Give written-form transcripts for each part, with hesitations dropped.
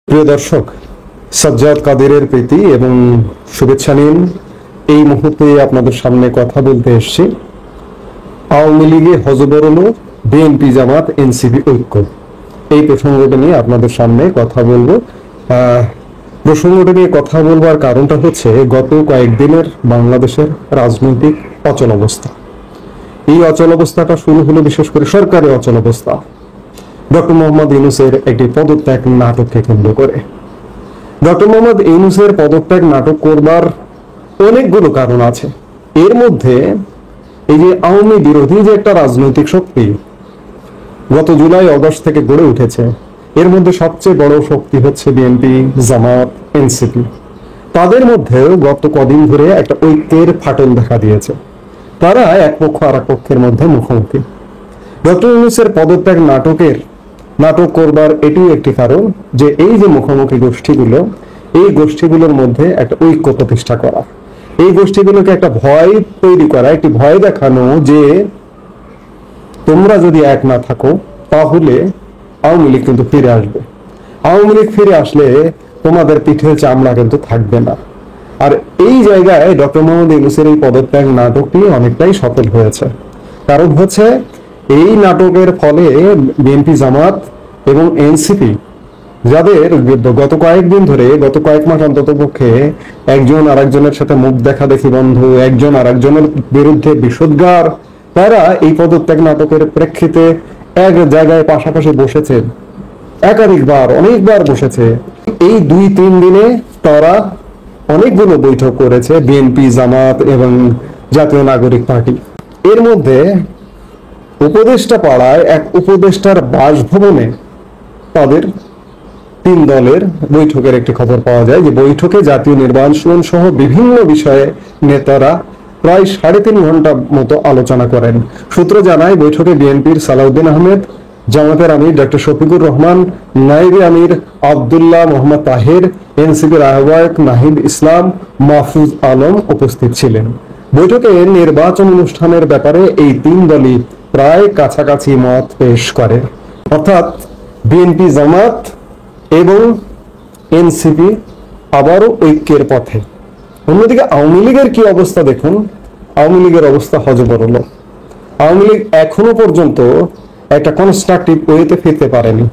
প্রিয় দর্শক, সাজ্জাদ কাদেরের প্রীতি এবং শুভেচ্ছা নিন। এই মুহূর্তে আপনাদের সামনে কথা বলতে এসেছি আওয়ামী লীগে হজবরল, বিএনপি জামাত এনসিপি ঐক্য, এই প্রসঙ্গটা নিয়ে আপনাদের সামনে কথা বলবো। প্রসঙ্গটা নিয়ে কথা বলবার কারণটা হচ্ছে গত কয়েকদিনের বাংলাদেশের রাজনৈতিক অচল অবস্থা। এই অচল অবস্থাটা শুরু হলো বিশেষ করে সরকারি অচল অবস্থা ডক্টর মোহাম্মদ ইউনূসের একটি পদত্যাগ নাটককে কেন্দ্র করে। ডক্টর মোহাম্মদ ইউনূসের পদত্যাগ নাটক করবার অনেকগুলো কারণ আছে। এর মধ্যে এই যে আওয়ামী বিরোধী যে একটা রাজনৈতিক শক্তি গত জুলাই আগস্ট থেকে গড়ে উঠেছে, এর মধ্যে সবচেয়ে বড় শক্তি হচ্ছে বিএনপি, জামাত, এনসিপি। তাদের মধ্যেও গত কদিন ধরে একটা ঐক্যের ফাটল দেখা দিয়েছে। তারা এক পক্ষ আর এক পক্ষের মধ্যে মুখোমুখি। ডক্টর ইউনূসের পদত্যাগ নাটক করবার এটিও একটি কারণ যে এই যে মুখোমুখি গোষ্ঠীগুলো, এই গোষ্ঠীগুলোর মধ্যে একটা ঐক্য প্রতিষ্ঠা করা, এই গোষ্ঠীগুলোকে একটা ভয় তৈরি করা, একটি ভয় দেখানো যে তোমরা যদি এক না থাকো তাহলে আওয়ামী লীগ কিন্তু ফিরে আসবে। আওয়ামী লীগ ফিরে আসলে তোমাদের পিঠে চামড়া কিন্তু থাকবে না। আর এই জায়গায় ডক্টর মোহাম্মদ ইউনূসের এই পদত্যাগ নাটকটি অনেকটাই সফল হয়েছে। কারণ হচ্ছে এই নাটকের ফলে বিএনপি, জামাত এবং এনসিপি, যাদের গত কয়েকদিন ধরে, গত কয়েক মাস অন্তত পক্ষে একজন আরেকজনের সাথে মুখ দেখা দেখি বন্ধু, একজন আরেকজনের বিরুদ্ধে বিষোদ্গার, তারা এই পদত্যাগ নাটকের প্রেক্ষিতে এক জায়গায় পাশাপাশি বসেছে, একাধিকবার, অনেকবার বসেছে। এই 2-3 দিনে তারা অনেকগুলো বৈঠক করেছে বিএনপি, জামাত এবং জাতীয় নাগরিক পার্টি। এর মধ্যে উপদেষ্টা পাড়ায় এক উপদেষ্টার বাসভবনে তাদের 3 দলের বৈঠকের একটি খবর পাওয়া যায় যে বৈঠকে জাতীয় নির্বাচন সহ বিভিন্ন বিষয়ে নেতারা প্রায় 3.5 ঘন্টা মতো আলোচনা করেন। সূত্র জানায় বৈঠকে বিএনপির সালাউদ্দিন আহমেদ, জামাতের আমির ডক্টর শফিকুর রহমান, নায়েবে আমির আব্দুল্লাহ মোহাম্মদ তাহের, এনসিপির আহ্বায়ক নাহিদ ইসলাম, মাহফুজ আলম উপস্থিত ছিলেন। বৈঠকে নির্বাচন অনুষ্ঠানের ব্যাপারে এই 3 দলই প্রায় কাছাকাছি মত পেশ করে, অর্থাৎ বিএনপি, জামাত এবং এনসিপি আবারও ঐক্যের পথে। অন্যদিকে আওয়ামী লীগের কি অবস্থা দেখুন। আওয়ামী লীগের অবস্থা হযবরল। আওয়ামী লীগ এখনো পর্যন্ত একটা কনস্ট্রাকটিভ ওয়েতে ফিরতে পারেনি।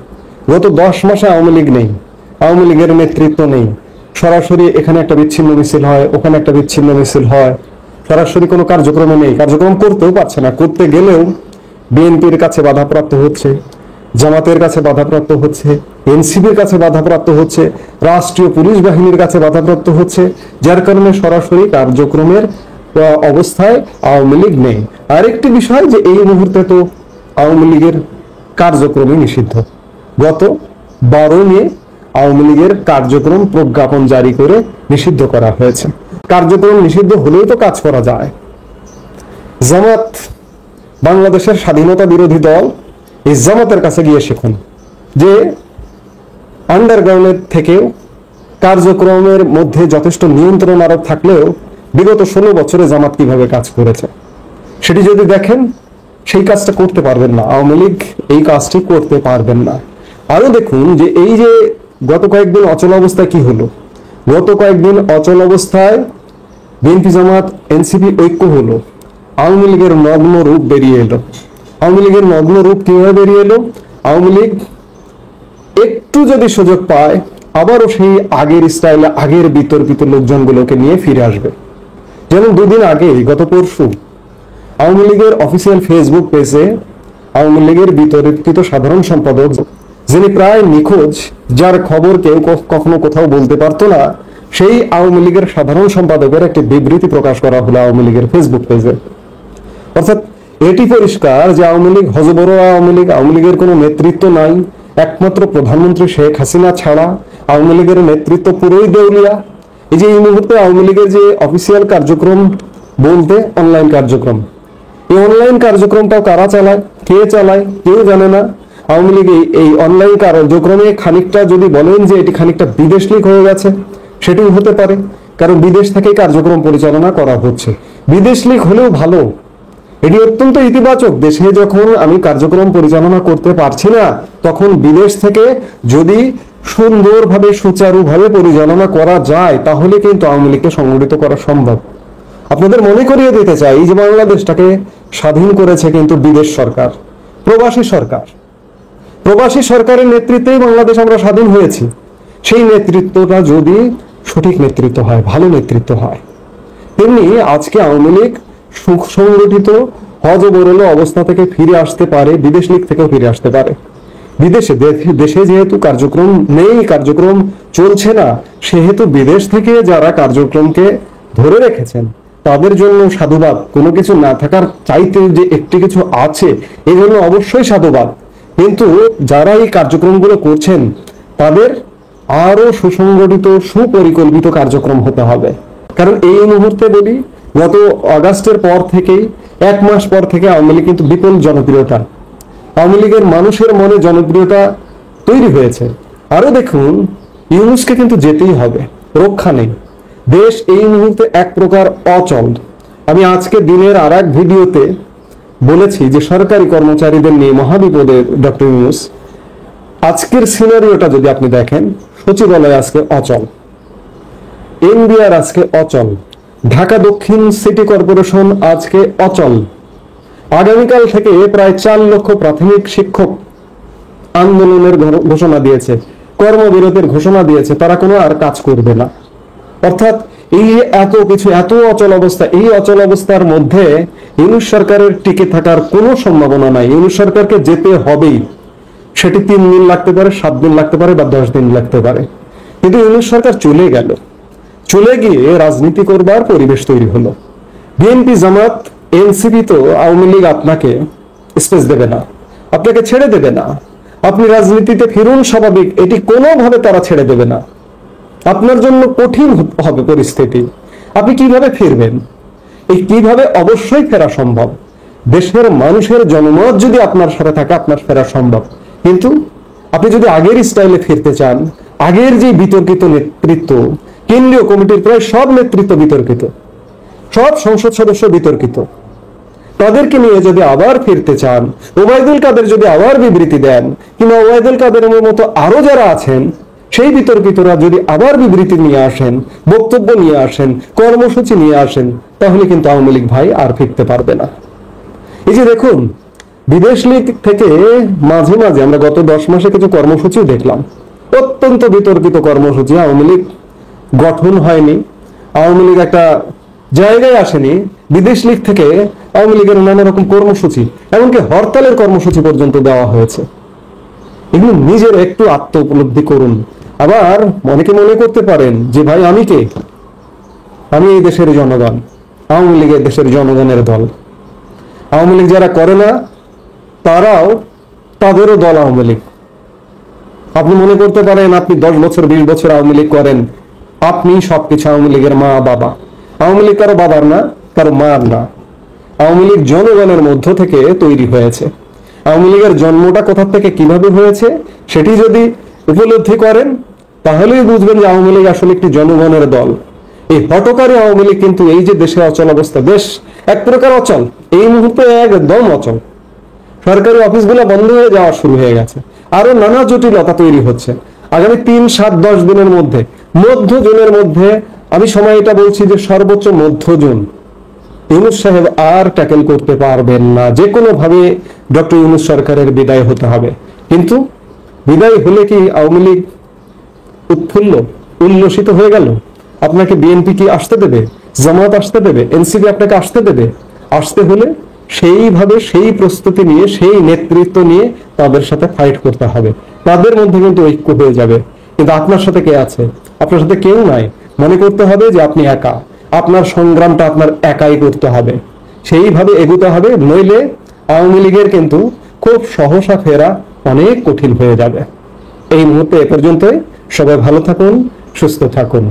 গত 10 মাসে আওয়ামী লীগ নেই, আওয়ামী লীগের নেতৃত্ব নেই। সরাসরি এখানে একটা বিচ্ছিন্ন মিছিল হয়, ওখানে একটা বিচ্ছিন্ন মিছিল হয়, সরাসরি কোনো কার্যক্রমে নেই। কার্যক্রম করতেও পারছে না, করতে গেলেও বিএনপির কাছে বাধাপ্রাপ্ত হচ্ছে, জামাতের কাছে বাধাপ্রাপ্ত হচ্ছে, এনসিপির কাছে বাধাপ্রাপ্ত হচ্ছে, রাষ্ট্রীয় পুলিশ বাহিনীর কাছে বাধাপ্রাপ্ত হচ্ছে, যার কারণে সরাসরি কার্যক্রমের অবস্থায় আওয়ামী লীগ নেই। আরেকটি বিষয় যে এই মুহূর্তে তো আওয়ামী লীগের কার্যক্রমই নিষিদ্ধ। গত 12 মে আওয়ামী লীগের কার্যক্রম প্রজ্ঞাপন জারি করে নিষিদ্ধ করা হয়েছে। কার্যক্রম নিষিদ্ধ হলেই তো কাজ করা যায়। জামাত বাংলাদেশের স্বাধীনতা বিরোধী দল, এই জামাতের কাছে গিয়ে শিখুন যে আন্ডারগ্রাউন্ডের থেকেও কার্যক্রমের মধ্যে যথেষ্ট নিয়ন্ত্রণ আরোপ থাকলেও বিগত 16 বছরে জামাত কিভাবে কাজ করেছে সেটি যদি দেখেন, সেই কাজটা করতে পারবেন না। আওয়ামী লীগ এই কাজটি করতে পারবেন না। আরো দেখুন যে এই যে গত কয়েকদিন অচল অবস্থায় কি হলো। গত কয়েকদিন অচল অবস্থায় বিএনপি, জামাত, এনসিপি ঐক্য হলো, আওয়ামী লীগের নগ্ন রূপ বেরিয়ে এলো। আওয়ামী লীগের নগ্ন রূপ কিভাবে বেরিয়ে এলো? আওয়ামী লীগ একটু যদি সুযোগ পায় আবারও সেই আগের স্টাইলে, আগের বিতর্কিত লোকজনগুলোকে নিয়ে ফিরে আসবে। যেমন 2 দিন আগে, গত পরশু, আওয়ামী লীগের অফিসিয়াল ফেসবুক পেজে আওয়ামী লীগের বিতর্কিত সাধারণ সম্পাদক, যিনি প্রায় নিখোঁজ, যার খবর কেউ কখনো কোথাও বলতে পারতো না, সেই আওয়ামী লীগের সাধারণ সম্পাদকের একটি বিবৃতি প্রকাশ করা হলো আওয়ামী লীগের ফেসবুক পেজে। অর্থাৎ এটি পরিষ্কার যে আওয়ামী লীগ হযবরল। আওয়ামী লীগের কোনো নেতৃত্ব নাই। একমাত্র প্রধানমন্ত্রী শেখ হাসিনা ছাড়া আওয়ামী লীগের নেতৃত্ব পুরোই দেউলিয়া। এই যে এই মুহূর্তে আওয়ামী লীগের যে অফিসিয়াল কার্যক্রম বলতে অনলাইন কার্যক্রম, এই অনলাইন কার্যক্রমটাও কারা চালায়, কে চালায় কেউ জানে না। আওয়ামী লীগ এই অনলাইন কার্যক্রমে খানিকটা যদি বলেন যে এটি খানিকটা বিদেশ লীগ হয়ে গেছে, সেটিও হতে পারে, কারণ বিদেশ থেকে কার্যক্রম পরিচালনা করা হচ্ছে। বিদেশ লীগ হলেও ভালো, এটি অত্যন্ত ইতিবাচক। দেশে যখন আমি কার্যক্রম পরিচালনা করতে পারছি না, তখন বিদেশ থেকে যদি সুন্দরভাবে সুচারুভাবে পরিচালনা করা যায়, তাহলে কিন্তু আওয়ামী লীগকে সংগঠিত করা সম্ভব। আপনাদের মনে করিয়ে দিতে চাই যে বাংলাদেশটাকে স্বাধীন করেছে কিন্তু বিদেশ সরকার, প্রবাসী সরকার। প্রবাসী সরকারের নেতৃত্বেই বাংলাদেশ আমরা স্বাধীন হয়েছি। সেই নেতৃত্বটা যদি সঠিক নেতৃত্ব হয়, ভালো নেতৃত্ব হয়, তেমনি আজকে আওয়ামী লীগ সুসংগঠিত হযবরল অবস্থা থেকে ফিরে আসতে পারে, বিদেশ লীগ থেকেও ফিরে আসতে পারে। দেশে যেহেতু কার্যক্রম নেই, কার্যক্রম চলছে না, সেহেতু বিদেশ থেকে যারা কার্যক্রমকে ধরে রেখেছেন তাদের জন্য সাধুবাদ। কোনো কিছু না থাকার চাইতে যে একটি কিছু আছে, এই জন্য অবশ্যই সাধুবাদ। কিন্তু যারা এই কার্যক্রমগুলো করছেন তাদের আরো সুসংগঠিত সুপরিকল্পিত কার্যক্রম হতে হবে। কারণ এই মুহূর্তে বলি, গত আগস্টের পর থেকেই, 1 মাস পর থেকে আওয়ামী লীগ কিন্তু বিপুল জনপ্রিয়তা, আওয়ামী লীগের মানুষের মনে জনপ্রিয়তা তৈরি হয়েছে। আরো দেখুন, ইউনূসকে কিন্তু যেতেই হবে, রক্ষা নেই। দেশ এই মুহূর্তে এক প্রকার অচল। আমি আজকে দিনের আর এক ভিডিওতে বলেছি যে সরকারি কর্মচারীদের নিয়ে মহাবিপদে ডক্টর ইউনূস। আজকের সিনারিওটা যদি আপনি দেখেন, সচিবালয় আজকে অচল, এনবিআর আজকে অচল, ঢাকা দক্ষিণ সিটি কর্পোরেশন আজকে অচল। আগামীকাল থেকে প্রায় 4 লক্ষ প্রাথমিক শিক্ষক আন্দোলনের ঘোষণা দিয়েছে, কর্মবিরতির ঘোষণা দিয়েছে, তারা কোনো আর কাজ করবে না। অর্থাৎ এই এত কিছু, এত অচল অবস্থা, এই অচল অবস্থার মধ্যে ইউনূস সরকারের টিকে থাকার কোনো সম্ভাবনা নাই। ইউনূস সরকারকে যেতে হবেই। সেটি 3 দিন লাগতে পারে, 7 দিন লাগতে পারে, বা 10 দিন লাগতে পারে। কিন্তু ইউনূস সরকার চলে গেল, চলে গিয়ে রাজনীতি করবার পরিবেশ তৈরি হলো। বিএনপি, জামাত, এনসিপি তো আওয়ামী লীগ আপনাকে স্পেস দেবে না, আপনাকে ছেড়ে দেবে না। আপনি রাজনীতিতে ফিরুন স্বাভাবিক, এটি কোনোভাবে তারা ছেড়ে দেবে না। আপনার জন্য কঠিন হবে পরিস্থিতি। আপনি কিভাবে ফিরবেন? এই কিভাবে? অবশ্যই ফেরা সম্ভব। দেশের মানুষের জনমত যদি আপনার সাথে থাকে, আপনার ফেরা সম্ভব। কিন্তু আপনি যদি আগের স্টাইলে ফিরতে চান, আগের যে বিতর্কিত নেতৃত্ব, কেন্দ্রীয় কমিটির প্রায় সব নেতৃত্ব বিতর্কিত, সব সংসদ সদস্য বিতর্কিত, তাদেরকে নিয়ে যদি আবার ফিরতে চান, ওবায়দুল কাদের যদি আবার বিবৃতি দেন, কিংবা ওবায়দুল কাদের মতো আরো যারা আছেন সেই বিতর্কিতরা যদি আবার বিবৃতি নিয়ে আসেন, বক্তব্য নিয়ে আসেন, কর্মসূচি নিয়ে আসেন, তাহলে কিন্তু আওয়ামী লীগ ভাই আর ফিরতে পারবে না। এই যে দেখুন, বিদেশ লীগ থেকে মাঝে মাঝে আমরা গত 10 মাসে কিছু কর্মসূচিও দেখলাম, অত্যন্ত বিতর্কিত কর্মসূচি। আওয়ামী লীগ গঠন হয়নি, আওয়ামী লীগ একটা জায়গায় আসেনি, বিদেশ লীগ থেকে আওয়ামী লীগের নানা রকম কর্মসূচি, এমনকি হরতালের কর্মসূচি পর্যন্ত দেওয়া হয়েছে। এগুলো নিজের একটু আত্ম উপলব্ধি করুন। আবার অনেকে মনে করতে পারেন যে ভাই আমি কে? আমি এই দেশের জনগণ, আওয়ামী লীগের দেশের জনগণের দল। আওয়ামী লীগ যারা করে না তারাও, তাদেরও দল আওয়ামী লীগ। আপনি মনে করতে পারেন আপনি 10 বছর 20 বছর আওয়ামী লীগ করেন, আপনি সবকিছু আওয়ামী লীগের মা বাবা। আওয়ামী লীগ কারো বাবার না, কারো মার না। আওয়ামী লীগ জনগণের মধ্য থেকে তৈরি হয়েছে। আওয়ামী লীগের জন্মটা কোথা থেকে কিভাবে হয়েছে সেটি যদি উপলব্ধি করেন, তাহলেই বুঝবেন যে আওয়ামী লীগ আসলে একটি জনগণের দল। এই হটকারী আওয়ামী লীগ কিন্তু এই যে দেশে অচল অবস্থা, দেশ এক প্রকার অচল, এই মুহূর্তে একদম অচল। সরকারি অফিসগুলো বন্ধ হয়ে যাওয়া শুরু হয়ে গেছে, আরো নানা জটিলতা তৈরি হচ্ছে। আগামী 3, 7, 10 দিনের মধ্যে, মধ্য জুনের মধ্যে, আমি সময় এটা বলছি যে সর্বোচ্চ মধ্য জুন, ইউনূস সাহেব আর ট্যাকেল করতে পারবেন না। যে কোনো ভাবে ডক্টর ইউনূস সরকারের বিদায় হতে হবে। কিন্তু বিদায় হলে কি আওয়ামী লীগ উৎফুল্ল উল্লসিত হয়ে গেল? আপনাকে বিএনপি কি আসতে দেবে? জামাত আসতে দেবে? এনসিপি আপনাকে আসতে দেবে? আসতে হলে সেইভাবে, সেই প্রস্তুতি নিয়ে, সেই নেতৃত্ব নিয়ে তাদের সাথে ফাইট করতে হবে। তাদের মধ্যে কিন্তু ঐক্য হয়ে যাবে। কিন্তু আপনার সাথে কে আছে? আপনার সাথে কেউ নাই। মনে করতে হবে যে আপনি একা, আপনার সংগ্রামটা আপনার একাই করতে হবে, সেইভাবে এগোতে হবে। নইলে আওয়ামী লীগের কিন্তু খুব সহসা ফেরা অনেক কঠিন হয়ে যাবে। এই মুহূর্তে এ পর্যন্তই। সবাই ভালো থাকুন, সুস্থ থাকুন।